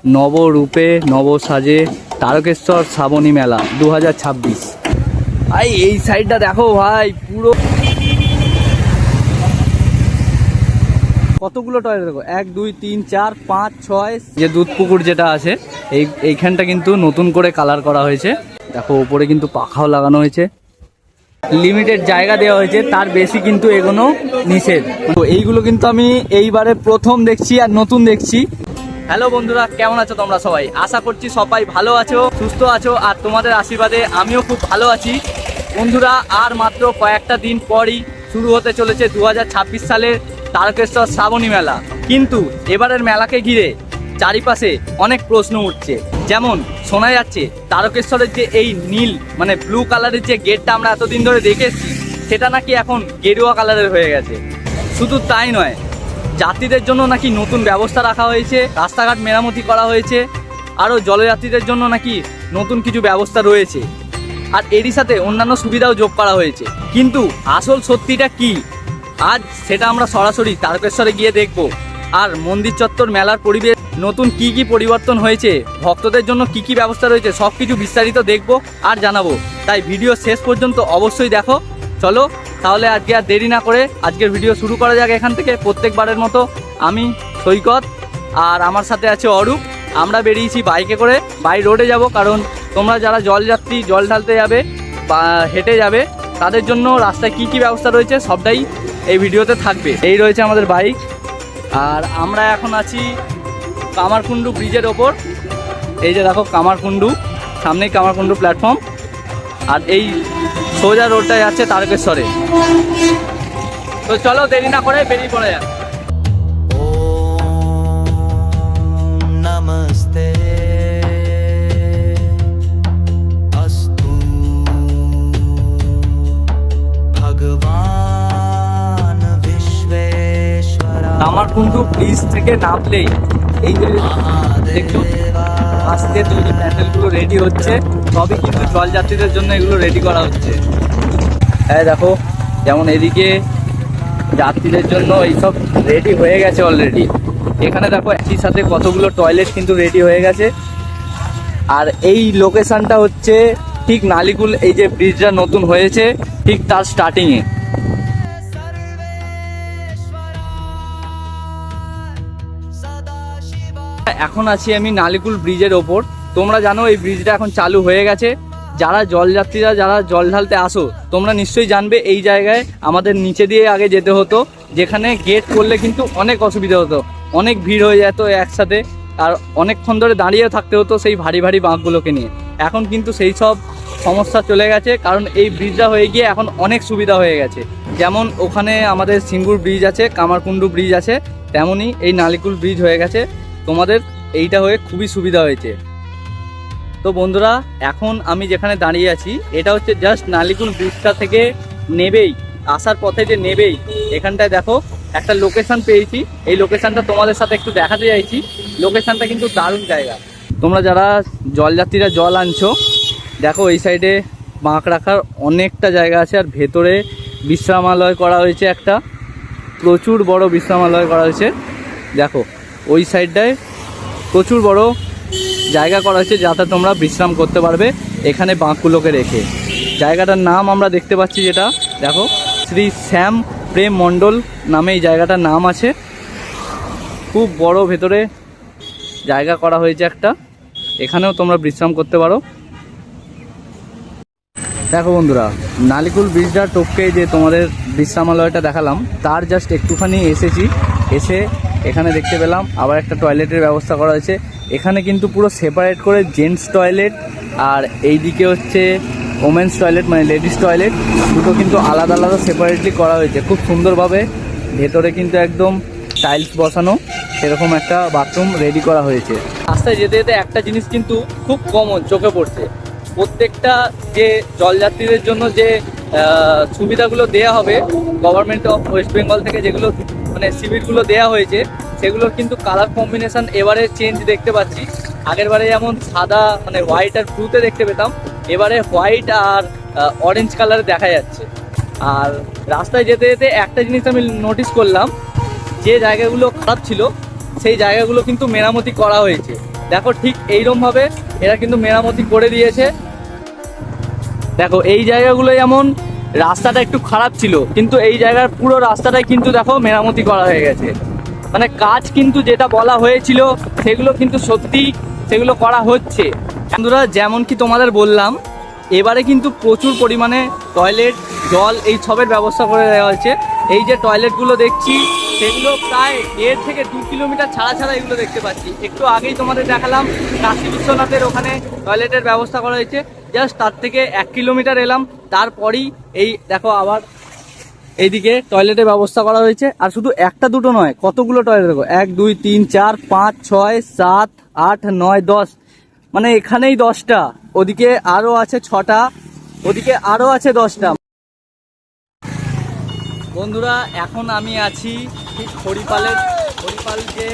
নবরূপে নব সাজে তারকেশ্বর শ্রাবণী মেলা 2026। ভাই এই সাইডটা দেখো ভাই, পুরো কতগুলো টয়লেট দেখো, 1 2 3 4 5 6। যে দুধ পুকুর যেটা আছে এইখানটা কিন্তু নতুন করে কালার করা হয়েছে। দেখো উপরে কিন্তু পাখাও লাগানো হয়েছে, লিমিটেড জায়গা দেওয়া হয়েছে, তার বেশি কিন্তু এগোনো নিষেধ। তো এইগুলো কিন্তু আমি এইবারে প্রথম দেখছি আর নতুন দেখছি। হ্যালো বন্ধুরা, কেমন আছো তোমরা সবাই? আশা করছি সবাই ভালো আছো, সুস্থ আছো, আর তোমাদের আশীর্বাদে আমিও খুব ভালো আছি। বন্ধুরা, আর মাত্র কয়েকটা দিন পরই শুরু হতে চলেছে 2026 সালের তারকেশ্বর শ্রাবণী মেলা। কিন্তু এবারের মেলাকে ঘিরে চারিপাশে অনেক প্রশ্ন উঠছে। যেমন শোনা যাচ্ছে তারকেশ্বরের যে এই নীল মানে ব্লু কালারের যে গেটটা আমরা এতদিন ধরে দেখেছি, সেটা নাকি এখন গেরুয়া কালারের হয়ে গেছে। শুধু তাই নয়, যাত্রীদের জন্য নাকি নতুন ব্যবস্থা রাখা হয়েছে, রাস্তাঘাট মেরামতি করা হয়েছে, আরও জলযাত্রীদের জন্য নাকি নতুন কিছু ব্যবস্থা রয়েছে, আর এরই সাথে অন্যান্য সুবিধাও যোগ করা হয়েছে। কিন্তু আসল সত্যিটা কি, আজ সেটা আমরা সরাসরি তারকেশ্বরে গিয়ে দেখব। আর মন্দির চত্বর মেলার পরিবেশ নতুন কি কি পরিবর্তন হয়েছে, ভক্তদের জন্য কি কি ব্যবস্থা রয়েছে, সব কিছু বিস্তারিত দেখব আর জানাবো। তাই ভিডিও শেষ পর্যন্ত অবশ্যই দেখো। চলো তাহলে আজকে আর দেরি না করে আজকের ভিডিও শুরু করা যাক। এখান থেকে প্রত্যেকবারের মতো আমি সৈকত আর আমার সাথে আছে অরূপ। আমরা বেরিয়েছি বাইকে করে, বাই রোডে যাব, কারণ তোমরা যারা জলযাত্রী জল ঢালতে যাবে বা হেঁটে যাবে তাদের জন্য রাস্তায় কি কি ব্যবস্থা রয়েছে সবটাই এই ভিডিওতে থাকবে। এই রয়েছে আমাদের বাইক, আর আমরা এখন আছি কামারকুণ্ডু ব্রিজের ওপর। এই যে দেখো কামারকুণ্ডু, সামনেই কামারকুণ্ডু প্ল্যাটফর্ম, আর এই সোজা রোডটা যাচ্ছে তারকেশ্বরে। তো চলো দেরি না করে বেরিয়ে পড়ে যাক। নমস্তে অস্তু ভগবান বিশ্বেশ্বর। কামারকুণ্ডু ব্রিজ থেকে নামলেই এই যে দেখছো আস্তে তৈরি প্যান্ডেলগুলো রেডি হচ্ছে, সবই কিন্তু জলযাত্রীদের জন্য এগুলো রেডি করা হচ্ছে। হ্যাঁ দেখো, যেমন এদিকে যাত্রীদের জন্য এইসব রেডি হয়ে গেছে অলরেডি। এখানে দেখো একই সাথে কতগুলো টয়লেট কিন্তু রেডি হয়ে গেছে। আর এই লোকেশনটা হচ্ছে ঠিক নালিকুল, এই যে ব্রিজটা নতুন হয়েছে ঠিক তার স্টার্টিংয়ে। এখন আছি আমি নালিকুল ব্রিজের ওপর। তোমরা জানো এই ব্রিজটা এখন চালু হয়ে গেছে। যারা জলযাত্রীরা যারা জল ঢালতে আসো, তোমরা নিশ্চয়ই জানবে এই জায়গায় আমাদের নিচে দিয়ে আগে যেতে হতো, যেখানে গেট করলে কিন্তু অনেক অসুবিধা হতো, অনেক ভিড় হয়ে যেত একসাথে, আর অনেকক্ষণ ধরে দাঁড়িয়েও থাকতে হতো সেই ভারী ভারী বাঁকগুলোকে নিয়ে। এখন কিন্তু সেই সব সমস্যা চলে গেছে, কারণ এই ব্রিজটা হয়ে গিয়ে এখন অনেক সুবিধা হয়ে গেছে। যেমন ওখানে আমাদের সিঙ্গুর ব্রিজ আছে, কামারকুণ্ডু ব্রিজ আছে, তেমনই এই নালিকুল ব্রিজ হয়ে গেছে। তোমাদের এইটা হয়ে খুবই সুবিধা হয়েছে। তো বন্ধুরা, এখন আমি যেখানে দাঁড়িয়ে আছি এটা হচ্ছে জাস্ট নালিকুল ব্রিজটা থেকে নেবেই, আসার পথে যে নেবেই এখানটায় দেখো একটা লোকেশন পেয়েছি। এই লোকেশনটা তোমাদের সাথে একটু দেখাতে চাইছি। লোকেশনটা কিন্তু দারুণ জায়গা। তোমরা যারা জলযাত্রীরা জল আনছো, দেখো এই সাইডে বাঁক রাখার অনেকটা জায়গা আছে, আর ভেতরে বিশ্রামালয় করা হয়েছে, একটা প্রচুর বড় বিশ্রামালয় করা হয়েছে। দেখো ওই সাইডটায় প্রচুর বড় জায়গা করা হয়েছে যাতে তোমরা বিশ্রাম করতে পারবে এখানে বাঁকগুলোকে রেখে। জায়গাটার নাম আমরা দেখতে পাচ্ছি, যেটা দেখো শ্রী শ্যাম প্রেম মণ্ডল নামে এই জায়গাটার নাম আছে। খুব বড় ভেতরে জায়গা করা হয়েছে একটা, এখানেও তোমরা বিশ্রাম করতে পারো। দেখো বন্ধুরা, নালিকুল ব্রিজটা টপকে যে তোমাদের বিশ্রামালয়টা দেখালাম, তার জাস্ট একটুখানি এসেছি, এসে এখানে দেখতে পেলাম আবার একটা টয়লেটের ব্যবস্থা করা হয়েছে। এখানে কিন্তু পুরো সেপারেট করে জেন্টস টয়লেট আর এই দিকে হচ্ছে ওমেন্স টয়লেট মানে লেডিস টয়লেট, দুটো কিন্তু আলাদা আলাদা সেপারেটলি করা হয়েছে খুব সুন্দরভাবে। ভেতরে কিন্তু একদম টাইলস বসানো সেরকম একটা বাথরুম রেডি করা হয়েছে। রাস্তায় যেতে যেতে একটা জিনিস কিন্তু খুব কমন চোখে পড়ছে, প্রত্যেকটা যে জলযাত্রীদের জন্য যে সুবিধাগুলো দেয়া হবে গভর্নমেন্ট অফ ওয়েস্ট বেঙ্গল থেকে, যেগুলো মানে শিবিরগুলো দেয়া হয়েছে, সেগুলোর কিন্তু কালার কম্বিনেশন এবারে চেঞ্জ দেখতে পাচ্ছি। আগের বারে যেমন সাদা মানে হোয়াইট আর ব্লুতে দেখতে পেতাম, এবারে হোয়াইট আর অরেঞ্জ কালারে দেখা যাচ্ছে। আর রাস্তায় যেতে যেতে একটা জিনিস আমি নোটিস করলাম, যে জায়গাগুলো খারাপ ছিল সেই জায়গাগুলো কিন্তু মেরামতি করা হয়েছে। দেখো ঠিক এইরকম ভাবে এরা কিন্তু মেরামতি করে দিয়েছে। দেখো এই জায়গাগুলো যেমন রাস্তাটা একটু খারাপ ছিল, কিন্তু এই জায়গার পুরো রাস্তাটাই কিন্তু দেখো মেরামতি করা হয়ে গেছে। মানে কাজ কিন্তু যেটা বলা হয়েছিল সেগুলো কিন্তু সত্যি সেগুলো করা হচ্ছে। বন্ধুরা যেমন কি তোমাদের বললাম, এবারে কিন্তু প্রচুর পরিমাণে টয়লেট, জল এই সবের ব্যবস্থা করে দেওয়া হয়েছে। এই যে টয়লেটগুলো দেখছি সেগুলো প্রায় 1.5 থেকে 2 কিলোমিটার ছাড়া ছাড়া এগুলো দেখতে পাচ্ছি। একটু আগেই তোমাদের দেখালাম কাশী বিশ্বনাথের ওখানে টয়লেটের ব্যবস্থা করা হয়েছে, জাস্ট তার থেকে 1 কিলোমিটার এলাম, তারপরই এই দেখো আবার এইদিকে টয়লেটের ব্যবস্থা করা হয়েছে। আর শুধু একটা দুটো নয়, কতগুলো টয়লেট দেখো, 1 2 3 4 5 6 7 8 9 10, মানে এখানেই 10টা, ওদিকে আরো আছে 6টা, ওদিকে আরো আছে 10টা। বন্ধুরা এখন আমি আছি ঠিক হরিপাল যে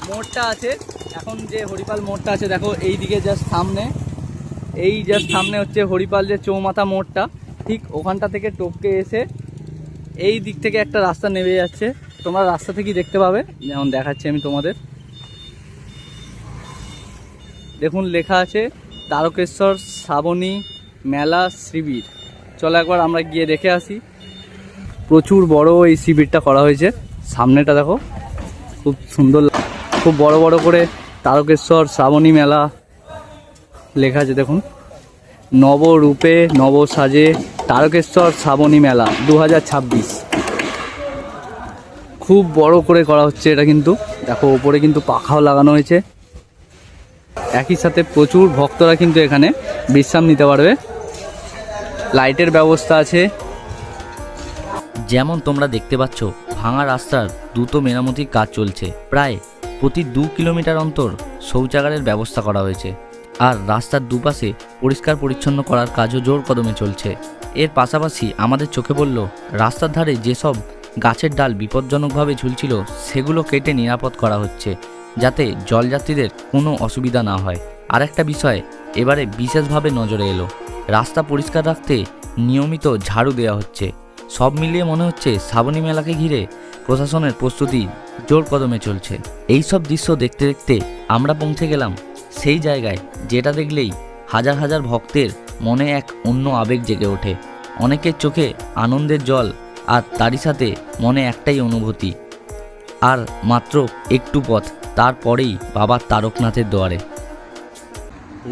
মোড়টা আছে, এখন যে হরিপাল মোড়টা আছে দেখো এইদিকে জাস্ট সামনে, এই জাস্ট সামনে হচ্ছে হরিপাল যে চৌমাথা মোড়টা, ঠিক ওখানটা থেকে টপকে এসে এই দিক থেকে একটা রাস্তা নেমে যাচ্ছে। তোমরা রাস্তা থেকেই দেখতে পাবে, যেমন দেখাচ্ছি আমি তোমাদের। দেখুন লেখা আছে তারকেশ্বর শ্রাবণী মেলা শিবির। চলো একবার আমরা গিয়ে দেখে আসি। প্রচুর বড় এই শিবিরটা করা হয়েছে, সামনেটা দেখো খুব সুন্দর, খুব বড় বড় করে তারকেশ্বর শ্রাবণী মেলা লেখা আছে। দেখুন নবরূপে নব সাজে তারকেশ্বর শ্রাবণী মেলা 2026, খুব বড় করে করা হচ্ছে এটা কিন্তু। দেখো ওপরে কিন্তু পাখাও লাগানো হয়েছে, একই সাথে প্রচুর ভক্তরা কিন্তু এখানে বিশ্রাম নিতে পারবে। লাইটের ব্যবস্থা আছে। যেমন তোমরা দেখতে পাচ্ছ ভাঙা রাস্তার দ্রুত মেরামতির কাজ চলছে। প্রায় প্রতি 2 কিলোমিটার অন্তর শৌচাগারের ব্যবস্থা করা হয়েছে, আর রাস্তার দুপাশে পরিষ্কার পরিচ্ছন্ন করার কাজও জোর কদমে চলছে। এর পাশাপাশি আমাদের চোখে পড়ল রাস্তার ধারে যেসব গাছের ডাল বিপজ্জনকভাবে ঝুলছিল সেগুলো কেটে নিরাপদ করা হচ্ছে, যাতে জলযাত্রীদের কোনো অসুবিধা না হয়। আর একটা বিষয় এবারে বিশেষভাবে নজরে এলো, রাস্তা পরিষ্কার রাখতে নিয়মিত ঝাড়ু দেওয়া হচ্ছে। সব মিলিয়ে মনে হচ্ছে শ্রাবণী মেলাকে ঘিরে প্রশাসনের প্রস্তুতি জোর কদমে চলছে। এই সব দৃশ্য দেখতে দেখতে আমরা পৌঁছে গেলাম সেই জায়গায় যেটা দেখলেই হাজার হাজার ভক্তের মনে এক অন্য আবেগ জেগে ওঠে। অনেকের চোখে আনন্দের জল, আর তারই সাথে মনে একটাই অনুভূতি, আর মাত্র একটু পথ, তারপরেই বাবা তারকনাথের দুয়ারে।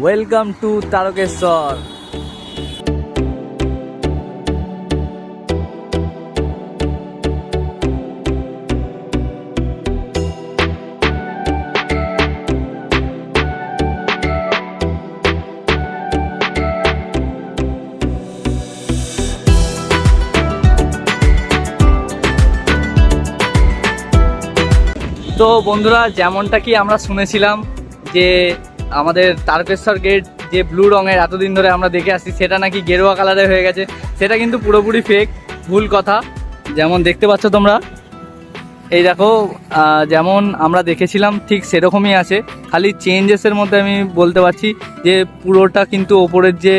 Welcome to Tarakeswar. তো বন্ধুরা যেমনটা কি আমরা শুনেছিলাম যে আমাদের তারকেশ্বর গেট যে ব্লু রঙের এতদিন ধরে আমরা দেখে আসছি সেটা নাকি গেরুয়া কালারে হয়ে গেছে, সেটা কিন্তু পুরোপুরি ফেক, ভুল কথা। যেমন দেখতে পাচ্ছ তোমরা, এই দেখো যেমন আমরা দেখেছিলাম ঠিক সেরকমই আছে, খালি চেঞ্জেসের মধ্যে আমি বলতে পারছি যে পুরোটা কিন্তু ওপরের যে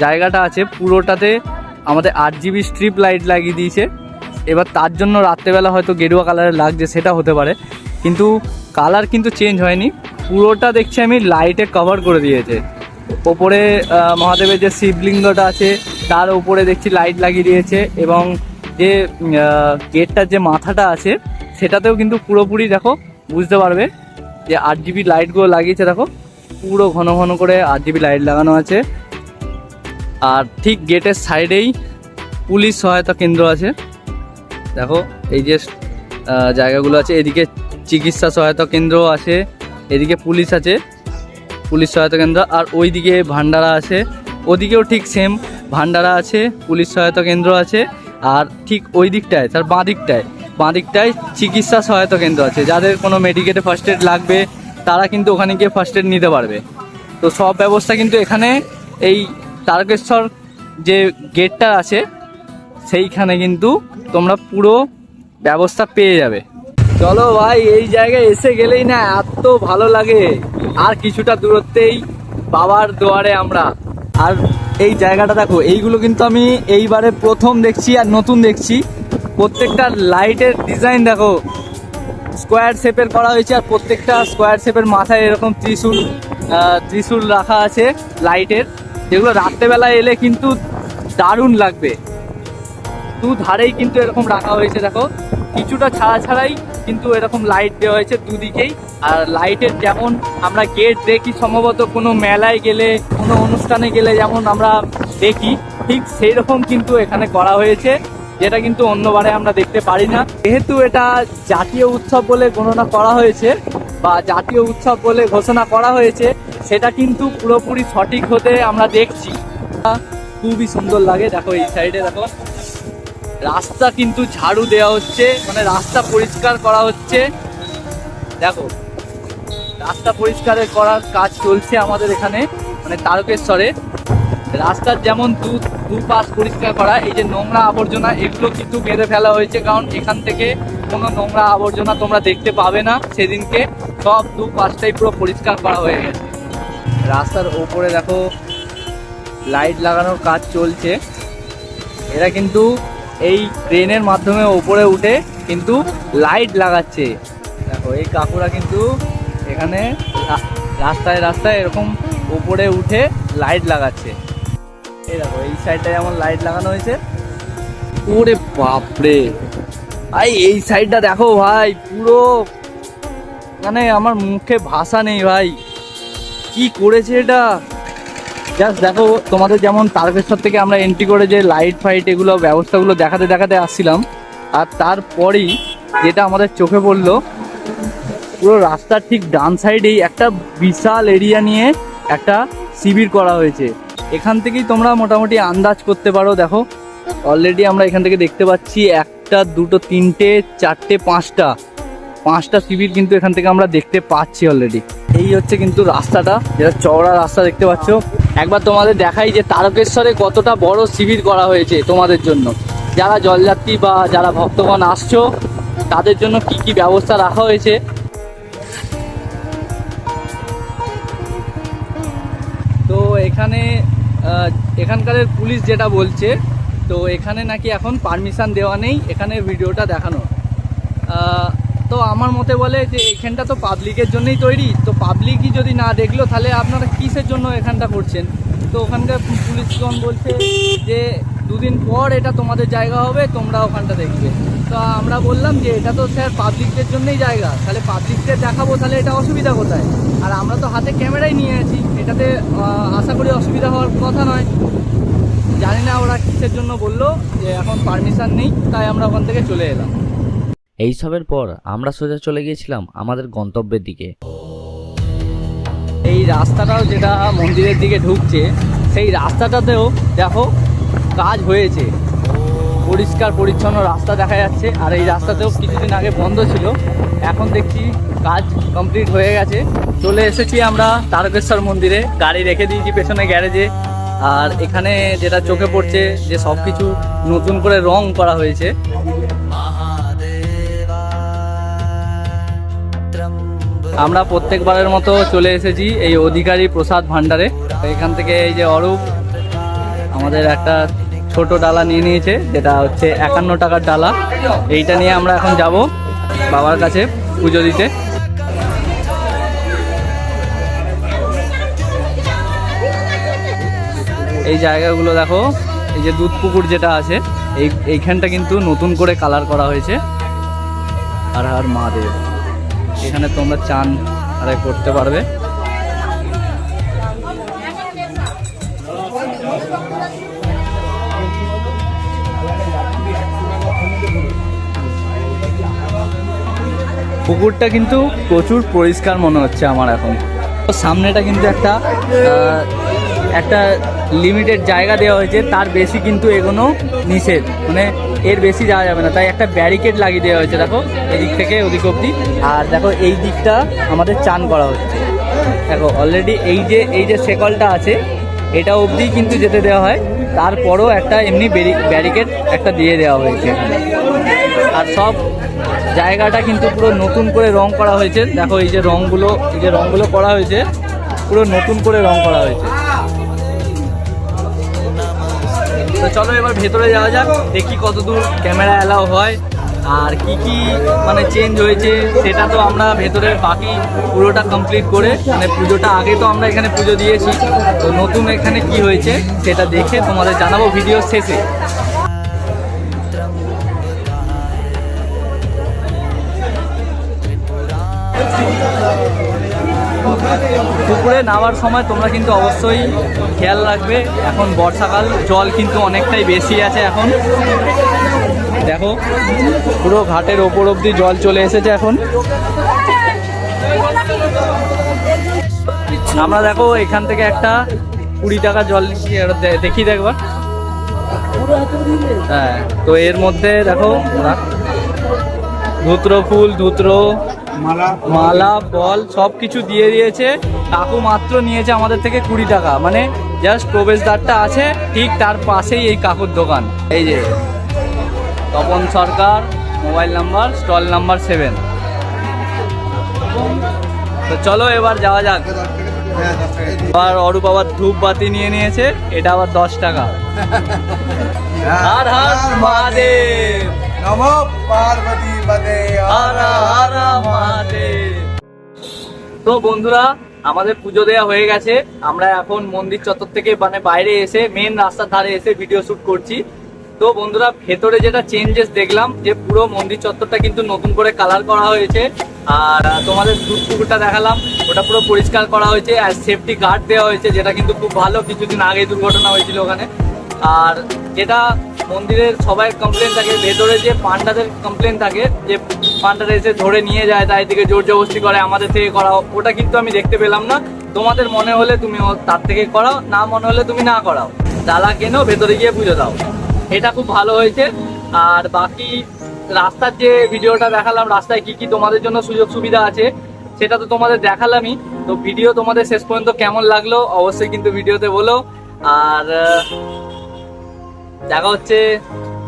জায়গাটা আছে পুরোটাতে আমাদের 8GB স্ট্রিপ লাইট লাগিয়ে দিয়েছে। এবার তার জন্য রাত্রেবেলা হয়তো গেরুয়া কালারের লাগছে, সেটা হতে পারে, কিন্তু কালার কিন্তু চেঞ্জ হয়নি। পুরোটা দেখছি আমি লাইটে কভার করে দিয়েছে। ওপরে মহাদেবের যে শিবলিঙ্গটা আছে তার উপরে দেখছি লাইট লাগিয়ে দিয়েছে, এবং যে গেটটার যে মাথাটা আছে সেটাতেও কিন্তু পুরোপুরি দেখো বুঝতে পারবে যে 8GB লাইটগুলো লাগিয়েছে। দেখো পুরো ঘন ঘন করে 8GB লাইট লাগানো আছে। আর ঠিক গেটের সাইডেই পুলিশ সহায়তা কেন্দ্র আছে। দেখো এই যে জায়গাগুলো আছে, এদিকে চিকিৎসা সহায়তা কেন্দ্র আছে, এদিকে পুলিশ আছে, পুলিশ সহায়তা কেন্দ্র, আর ওইদিকে ভান্ডারা আছে, ওদিকেও ঠিক সেম ভান্ডারা আছে, পুলিশ সহায়তা কেন্দ্র আছে। আর ঠিক ওই দিকটায় তার বাঁ দিকটায় চিকিৎসা সহায়তা কেন্দ্র আছে, যাদের কোনো মেডিকেলে ফার্স্ট এড লাগবে তারা কিন্তু ওখানে গিয়ে ফার্স্ট এড নিতে পারবে। তো সব ব্যবস্থা কিন্তু এখানে এই তারকেশ্বর যে গেটটা আছে সেইখানে কিন্তু তোমরা পুরো ব্যবস্থা পেয়ে যাবে। চলো ভাই, এই জায়গায় এসে গেলেই না এত ভালো লাগে। আর কিছুটা দূরত্বেই বাবার দুয়ারে আমরা। আর এই জায়গাটা দেখো, এইগুলো কিন্তু আমি এইবারে প্রথম দেখছি আর নতুন দেখছি। প্রত্যেকটা লাইটের ডিজাইন দেখো, স্কোয়ার শেপের করা হয়েছে, আর প্রত্যেকটা স্কোয়ার শেপের মাথায় এরকম ত্রিশূল রাখা আছে লাইটের, যেগুলো রাত্রেবেলা এলে কিন্তু দারুণ লাগবে। ধারেই কিন্তু এরকম রাখা হয়েছে, দেখো কিছুটা ছাড়াই কিন্তু এরকম লাইট দেওয়া হয়েছে দুদিকেই। আর লাইটের যেমন আমরা গেট দেখি সম্ভবত কোনো মেলায় গেলে, কোনো অনুষ্ঠানে গেলে যেমন আমরা দেখি, ঠিক সেই রকম কিন্তু এখানে করা হয়েছে, যেটা কিন্তু অন্যবারে আমরা দেখতে পারি না। যেহেতু এটা জাতীয় উৎসব বলে গণনা করা হয়েছে বা জাতীয় উৎসব বলে ঘোষণা করা হয়েছে, সেটা কিন্তু পুরোপুরি সঠিক হতে আমরা দেখছি। খুবই সুন্দর লাগে। দেখো এই সাইডে দেখো রাস্তা কিন্তু ঝাড়ু দেওয়া হচ্ছে, মানে রাস্তা পরিষ্কার করা হচ্ছে। দেখো রাস্তা পরিষ্কার করার কাজ চলছে আমাদের এখানে, মানে তারকেশ্বরে। রাস্তার যেমন দুপাশ পরিষ্কার করা, এই যে নোংরা আবর্জনা এগুলো কিন্তু বেঁধে ফেলা হয়েছে, কারণ এখান থেকে কোনো নোংরা আবর্জনা তোমরা দেখতে পাবে না সেদিনকে। সব দুপাশটাই পুরো পরিষ্কার করা হয়ে গেছে। রাস্তার ওপরে দেখো লাইট লাগানোর কাজ চলছে। এরা কিন্তু এই ট্রেনের মাধ্যমে ওপরে উঠে কিন্তু লাইট লাগাচ্ছে। দেখো এই কাকুরা কিন্তু এখানে রাস্তায় এরকম উপরে উঠে লাইট লাগাচ্ছে। এই দেখো এই সাইডটা যেমন লাইট লাগানো হয়েছে। ওরে বাপরে ভাই, এই সাইডটা দেখো ভাই, পুরো মানে আমার মুখে ভাষা নেই ভাই, কি করেছে এটা। জাস্ট দেখো, তোমাদের যেমন তারকেশ্বর থেকে আমরা এন্ট্রি করে যে লাইট ফাইট এগুলো ব্যবস্থাগুলো দেখাতে আসছিলাম, আর তারপরেই যেটা আমাদের চোখে পড়লো, পুরো রাস্তার ঠিক ডান সাইডেই একটা বিশাল এরিয়া নিয়ে একটা শিবির করা হয়েছে। এখান থেকেই তোমরা মোটামুটি আন্দাজ করতে পারো। দেখো অলরেডি আমরা এখান থেকে দেখতে পাচ্ছি 1, 2, 3, 4, 5টা শিবির কিন্তু এখান থেকে আমরা দেখতে পাচ্ছি অলরেডি। এই হচ্ছে কিন্তু রাস্তাটা, যেটা চওড়া রাস্তা দেখতে পাচ্ছ। একবার তোমাদের দেখাই যে তারকেশ্বরে কতটা বড় শিবির করা হয়েছে তোমাদের জন্য, যারা জলযাত্রী বা যারা ভক্তগণ আসছো তাদের জন্য কি কি ব্যবস্থা রাখা হয়েছে। তো এখানকার পুলিশ যেটা বলছে, তো এখানে নাকি এখন পারমিশন দেওয়া নেই এখানে ভিডিওটা দেখানো। তো আমার মতে বলে যে এখানটা তো পাবলিকের জন্যই তৈরি, তো পাবলিকই যদি না দেখলো তাহলে আপনারা কিসের জন্য এখানটা করছেন। তো ওখানকার পুলিশগণ বলছে যে 2 দিন পর এটা তোমাদের জায়গা হবে, তোমরা ওখানটা দেখবে। তো আমরা বললাম যে এটা তো স্যার পাবলিকদের জন্যই জায়গা, তাহলে পাবলিকদের দেখাবো, তাহলে এটা অসুবিধা কোথায়। আর আমরা তো হাতে ক্যামেরাই নিয়ে আছি, এটাতে আশা করি অসুবিধা হওয়ার কথা নয়। জানি না ওরা কিসের জন্য বললো যে এখন পারমিশন নেই, তাই আমরা ওখান থেকে চলে এলাম। এইসবের পর আমরা সোজা চলে গিয়েছিলাম আমাদের গন্তব্যের দিকে। এই রাস্তাটাও যেটা মন্দিরের দিকে ঢুকছে, সেই রাস্তাটাতেও দেখো কাজ হয়েছে, পরিষ্কার পরিচ্ছন্ন রাস্তা দেখা যাচ্ছে। আর এই রাস্তাতেও কিছুদিন আগে বন্ধ ছিল, এখন দেখছি কাজ কমপ্লিট হয়ে গেছে। চলে এসেছি আমরা তারকেশ্বর মন্দিরে, গাড়ি রেখে দিয়েছি পেছনে গ্যারেজে। আর এখানে যেটা চোখে পড়ছে যে সব কিছু নতুন করে রং করা হয়েছে। আমরা প্রত্যেকবারের মতো চলে এসেছি এই অধিকারী প্রসাদ ভান্ডারে। এখান থেকে এই যে অরূপ আমাদের একটা ছোট ডালা নিয়ে নিয়েছে, যেটা হচ্ছে 51 টাকার ডালা। এইটা নিয়ে আমরা এখন যাব বাবার কাছে পুজো দিতে। এই জায়গাগুলো দেখো, এই যে দুধ পুকুর যেটা আছে, এইখানটা কিন্তু নতুন করে কালার করা হয়েছে। আর আর মহাদেব, এখানে তোমরা চান আদায় করতে পারবে। পুকুরটা কিন্তু প্রচুর পরিষ্কার মনে হচ্ছে আমার এখন। সামনেটা কিন্তু একটা লিমিটেড জায়গা দেওয়া হয়েছে, তার বেশি কিন্তু এগোনো নিষেধ, মানে এর বেশি যাওয়া যাবে না, তাই একটা ব্যারিকেড লাগিয়ে দেওয়া হয়েছে। দেখো এদিক থেকে ওদিক অবধি। আর দেখো এই দিকটা আমাদের চান করা হচ্ছে। দেখো অলরেডি এই যে সেকলটা আছে, এটা অবধি কিন্তু যেতে দেওয়া হয়, তারপরও একটা এমনি ব্যারিকেড একটা দিয়ে দেওয়া হয়েছে। আর সব জায়গাটা কিন্তু পুরো নতুন করে রং করা হয়েছে। দেখো এই যে রংগুলো করা হয়েছে, পুরো নতুন করে রং করা হয়েছে। তো চলো এবার ভেতরে যাওয়া যাক, দেখি কতদূর ক্যামেরা অ্যালাউ হয় আর কি কি মানে চেঞ্জ হয়েছে সেটা তো আমরা ভেতরে বাকি পুরোটা কমপ্লিট করে মানে পুজোটা আগে তো আমরা এখানে পুজো দিয়েছি, তো নতুন এখানে কি হয়েছে সেটা দেখে তোমাদের জানাবো ভিডিও শেষে। পুকুরে নামার সময় তোমরা কিন্তু অবশ্যই খেয়াল রাখবে, এখন বর্ষাকাল, জল কিন্তু অনেকটাই বেশি আছে এখন। দেখো পুরো ঘাটের ওপর অব্দি জল চলে এসেছে এখন। আমরা দেখো এখান থেকে একটা 20 টাকা জল নিচ্ছি, দেখি দেখবার। হ্যাঁ, তো এর মধ্যে দেখো ধুত্র ফুল, ধুত্র মালা, ফল সব কিছু দিয়ে দিয়েছে। কাকু মাত্র নিয়েছে আমাদের থেকে 20 টাকা, মানে জাস্ট প্রবেশদ্বারটা আছে ঠিক তার পাশেই এই কাকুর দোকান। এই যে তপন সরকার, মোবাইল নাম্বার, স্টল নাম্বার 7। তো চলো এবার যাওয়া যাক। আবার অরূপ আবার ধূপ বাতি নিয়ে নিয়েছে, এটা আবার 10 টাকা। হর হর মহাদেব, নমো পার্বতী পদে হর হর মহাদেব। তো বন্ধুরা, আমাদের পুজো দেওয়া হয়ে গেছে। আমরা এখন মন্দির চত্বর থেকে মানে বাইরে এসে মেন রাস্তার ধারে এসে ভিডিও শুট করছি। তো বন্ধুরা, ভেতরে যেটা চেঞ্জেস দেখলাম যে পুরো মন্দির চত্বরটা কিন্তু নতুন করে কালার করা হয়েছে। আর তোমাদের দুধ পুকুরটা দেখালাম, ওটা পুরো পরিষ্কার করা হয়েছে আর সেফটি গার্ড দেওয়া হয়েছে, যেটা কিন্তু খুব ভালো। কিছুদিন আগে দুর্ঘটনা হয়েছিল ওখানে। আর যেটা মন্দিরের সবাই কমপ্লেন থাকে, ভেতরে যে পান্ডাদের কমপ্লেন থাকে যে পান্ডারা এসে ধরে নিয়ে যায়, তাই থেকে জোর জবরদস্তি করে আমাদের থেকে করাও, ওটা কিন্তু আমি দেখতে পেলাম না। তোমাদের মনে হলে তুমি তার থেকে করাও, না মনে হলে তুমি না করাও, ডালা কেনো, ভেতরে গিয়ে পুজো দাও। এটা খুব ভালো হয়েছে। আর বাকি রাস্তার যে ভিডিওটা দেখালাম, রাস্তায় কি কি তোমাদের জন্য সুযোগ সুবিধা আছে সেটা তো তোমাদের দেখালামই। তো ভিডিও তোমাদের শেষ পর্যন্ত কেমন লাগলো অবশ্যই কিন্তু ভিডিওতে বলো। আর দেখা হচ্ছে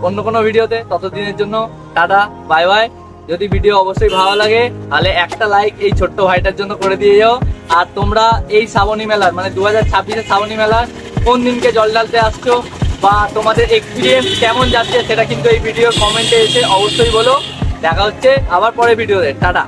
অন্য কোনো ভিডিওতে, ততদিনের জন্য টাটা, বাই বাই। যদি ভিডিও অবশ্যই ভালো লাগে তাহলে একটা লাইক এই ছোট্ট ভাইটার জন্য করে দিয়ে যাও। আর তোমরা এই শ্রাবণী মেলার মানে 2026-এর শ্রাবণী মেলার কোন দিনকে জল ঢালতে আসছো বা তোমাদের এক্সপিরিয়েন্স কেমন যাচ্ছে সেটা কিন্তু এই ভিডিওর কমেন্টে এসে অবশ্যই বলো। দেখা হচ্ছে আবার পরে ভিডিওতে, টাটা।